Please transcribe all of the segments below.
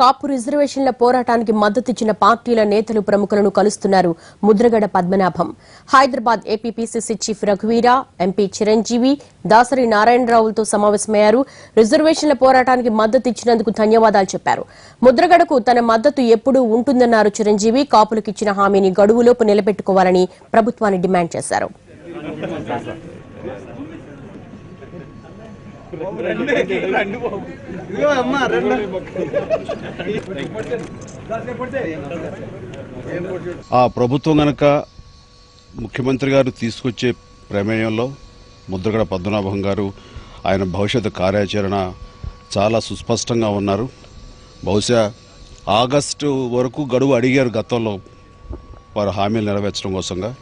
కాపు రిజర్వేషన్ల పోరాటానికి మద్దతిచ్చిన పార్టీల నేతలు ప్రముఖులను కలుస్తున్నారు ముద్రగడ పద్మనాభం. హైదరాబాద్ ఏపీపీసీసీ చీఫ్ రఘువీర, ఎంపీ చిరంజీవి, దాసరి నారాయణరావులతో సమావేశమయ్యారు. రిజర్వేషన్ల పోరాటానికి మద్దతిచ్చినందుకు ధన్యవాదాలు చెప్పారు. ముద్రగడకు తన మద్దతు ఎప్పుడూ ఉంటుందన్నారు చిరంజీవి. కాపులకిచ్చిన హామీని గడువులోపు నిలబెట్టుకోవాలని ప్రభుత్వాన్ని డిమాండ్ చేశారు. ఆ ప్రభుత్వం గనక ముఖ్యమంత్రి గారు తీసుకొచ్చే ప్రమేయంలో ముద్రగడ పద్మనాభం గారు ఆయన భవిష్యత్తు కార్యాచరణ చాలా సుస్పష్టంగా ఉన్నారు. బహుశా ఆగస్టు వరకు గడువు అడిగారు గతంలో వారు హామీలు నెరవేర్చడం కోసంగా.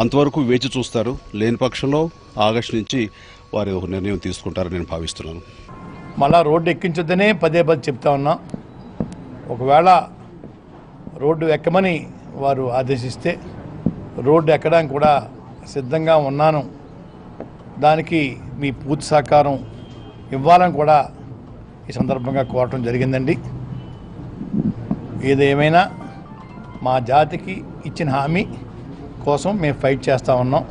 అంతవరకు వేచి చూస్తారు. లేని పక్షంలో ఆగస్టు నుంచి వారు ఒక నిర్ణయం తీసుకుంటారని నేను భావిస్తున్నాను. మళ్ళా రోడ్డు ఎక్కించొద్దనే పదే చెప్తా ఉన్నా. ఒకవేళ రోడ్డు ఎక్కమని వారు ఆదేశిస్తే రోడ్డు ఎక్కడానికి కూడా సిద్ధంగా ఉన్నాను. దానికి మీ పూర్తి సహకారం ఇవ్వాలని కూడా ఈ సందర్భంగా కోరటం జరిగిందండి. ఏదేమైనా మా జాతికి ఇచ్చిన హామీ కోసం మేము ఫైట్ చేస్తూ ఉన్నాం.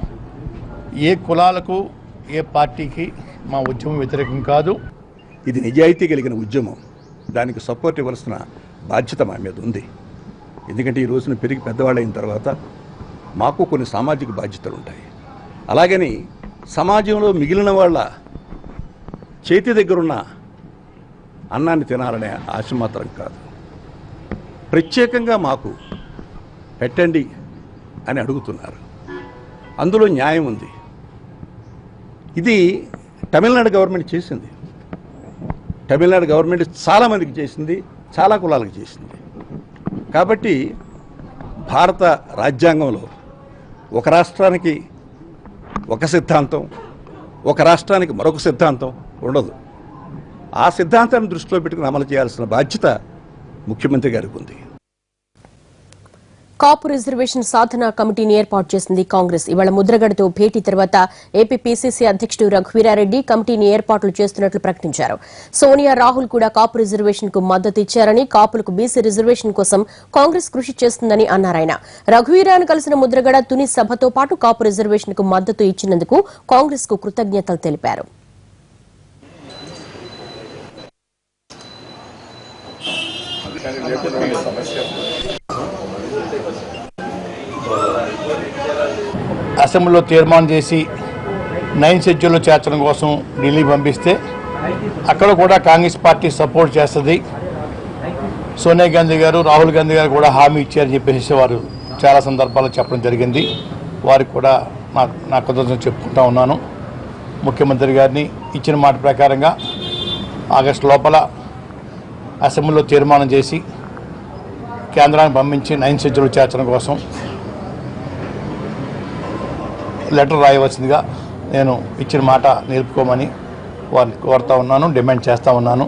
ఏ కులాలకు ఏ పార్టీకి మా ఉద్యమం వ్యతిరేకం కాదు. ఇది నిజాయితీ కలిగిన ఉద్యమం. దానికి సపోర్ట్ ఇవ్వాల్సిన బాధ్యత మా మీద ఉంది. ఎందుకంటే ఈ రోజున పెరిగి పెద్దవాళ్ళైన తర్వాత మాకు కొన్ని సామాజిక బాధ్యతలు ఉంటాయి. అలాగని సమాజంలో మిగిలిన వాళ్ళ చేతి దగ్గరున్న అన్నాన్ని తినాలనే ఆశ మాత్రం కాదు. ప్రత్యేకంగా మాకు పెట్టండి అని అడుగుతున్నారు. అందులో న్యాయం ఉంది. ఇది తమిళనాడు గవర్నమెంట్ చేసింది. తమిళనాడు గవర్నమెంట్ చాలామందికి చేసింది, చాలా కులాలకు చేసింది. కాబట్టి భారత రాజ్యాంగంలో ఒక రాష్ట్రానికి ఒక సిద్ధాంతం, ఒక రాష్ట్రానికి మరొక సిద్ధాంతం ఉండదు. ఆ సిద్ధాంతాన్ని దృష్టిలో పెట్టుకుని అమలు చేయాల్సిన బాధ్యత ముఖ్యమంత్రి గారికి ఉంది. కాపు రిజర్వేషన్ సాధన కమిటీని ఏర్పాటు చేసింది కాంగ్రెస్. ఇవాళ ముద్రగడతో భేటీ తర్వాత ఏపీపీసీసీ అధ్యక్షుడు రఘువీరారెడ్డి కమిటీని ఏర్పాట్లు చేస్తున్నట్లు ప్రకటించారు. సోనియా, రాహుల్ కూడా కాపు రిజర్వేషన్ కు మద్దతు ఇచ్చారని, కాపులకు బీసీ రిజర్వేషన్ కోసం కాంగ్రెస్ కృషి చేస్తుందని అన్నారాయన. రఘువీరాను కలిసిన ముద్రగడ తుని సభతో పాటు కాపు రిజర్వేషన్ కు మద్దతు ఇచ్చినందుకు కాంగ్రెస్ కు కృతజ్ఞతలు తెలిపారు. అసెంబ్లీలో తీర్మానం చేసి 9 షెడ్యూల్లో చేర్చడం కోసం ఢిల్లీ పంపిస్తే అక్కడ కూడా కాంగ్రెస్ పార్టీ సపోర్ట్ చేస్తుంది. సోనియా గాంధీ గారు, రాహుల్ గాంధీ గారు కూడా హామీ ఇచ్చారని చెప్పేసి వారు చాలా సందర్భాల్లో చెప్పడం జరిగింది. వారికి కూడా నా కృతజ్ఞతలు చెప్పుకుంటా ఉన్నాను. ముఖ్యమంత్రి గారిని ఇచ్చిన మాట ప్రకారంగా ఆగస్టు లోపల అసెంబ్లీలో తీర్మానం చేసి కేంద్రానికి పంపించి 9 షెడ్యూల్లో చేర్చడం కోసం లెటర్ రాయవలసిందిగా నేను ఇచ్చిన మాట నిలుపుకోమని వారిని కోరుతా ఉన్నాను, డిమాండ్ చేస్తూ ఉన్నాను.